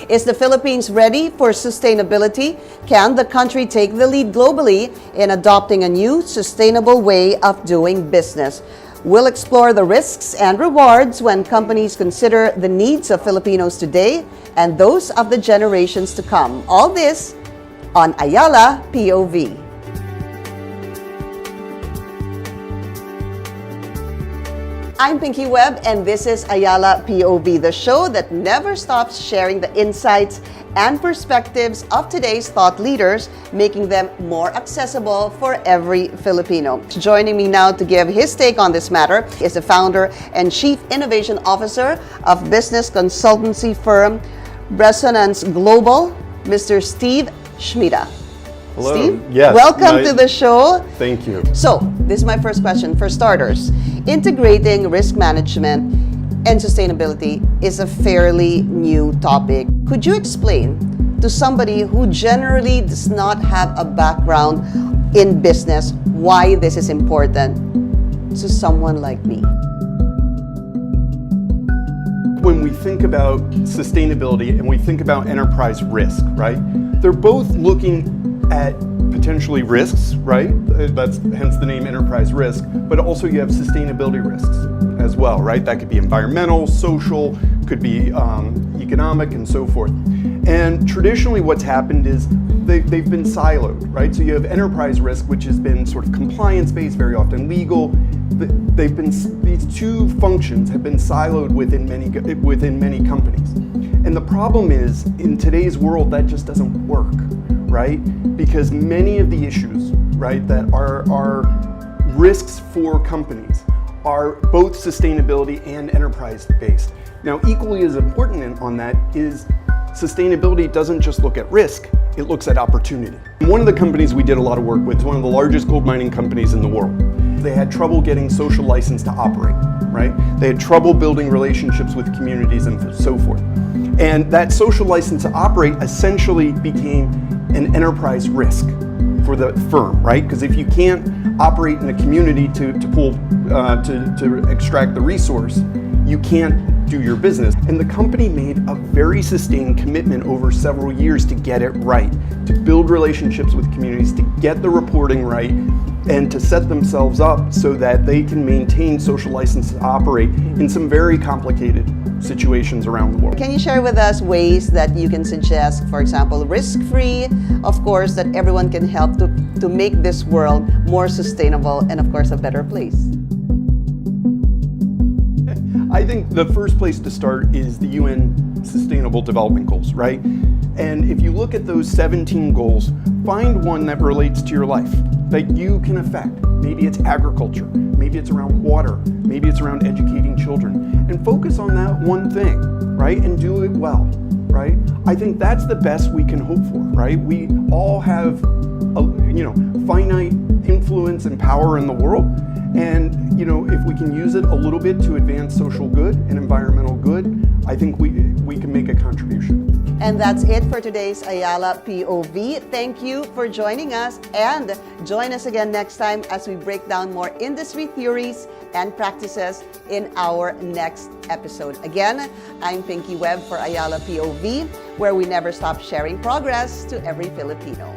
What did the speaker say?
Is the Philippines ready for sustainability? Can the country take the lead globally in adopting a new sustainable way of doing business? We'll explore the risks and rewards when companies consider the needs of Filipinos today and those of the generations to come. All this on Ayala POV. I'm Pinky Webb, and this is Ayala POV, the show that never stops sharing the insights and perspectives of today's thought leaders, making them more accessible for every Filipino. Joining me now to give his take on this matter is the founder and Chief Innovation Officer of business consultancy firm Resonance Global, Mr. Steve Schmida. Hello. Steve, yes, welcome to the show. Thank you. So, this is my first question. For starters, integrating risk management and sustainability is a fairly new topic. Could you explain to somebody who generally does not have a background in business why this is important to someone like me? When we think about sustainability and we think about enterprise risk, right? They're both looking at potentially risks, right? That's hence the name enterprise risk, but also you have sustainability risks as well, right? That could be environmental, social, could be economic, and so forth. And traditionally what's happened is they've been siloed, right? So you have enterprise risk, which has been sort of compliance-based, very often legal. These two functions have been siloed within many companies. And the problem is, in today's world, that just doesn't work, right? Because many of the issues, right, that are risks for companies are both sustainability and enterprise-based. Now, equally as important on that is sustainability doesn't just look at risk, it looks at opportunity. One of the companies we did a lot of work with is one of the largest gold mining companies in the world. They had trouble getting social license to operate, right? They had trouble building relationships with communities and so forth. And that social license to operate essentially became an enterprise risk for the firm, right? Because if you can't operate in a community to extract the resource, you can't do your business. And the company made a very sustained commitment over several years to get it right, to build relationships with communities, to get the reporting right, and to set themselves up so that they can maintain social license to operate in some very complicated situations around the world. Can you share with us ways that you can suggest, for example, risk-free, of course, that everyone can help to make this world more sustainable and, of course, a better place? I think the first place to start is the UN Sustainable Development Goals, right? And if you look at those 17 goals, find one that relates to your life, that you can affect. Maybe it's agriculture, maybe it's around water, maybe it's around educating children, and focus on that one thing, right? And do it well, right? I think that's the best we can hope for, right? We all have, finite influence and power in the world, and if we can use it a little bit to advance social good and environmental good, I think we can make a contribution. And that's it for today's Ayala POV. Thank you for joining us, and join us again next time as we break down more industry theories and practices in our next episode. Again, I'm Pinky Webb for Ayala POV, where we never stop sharing progress to every Filipino.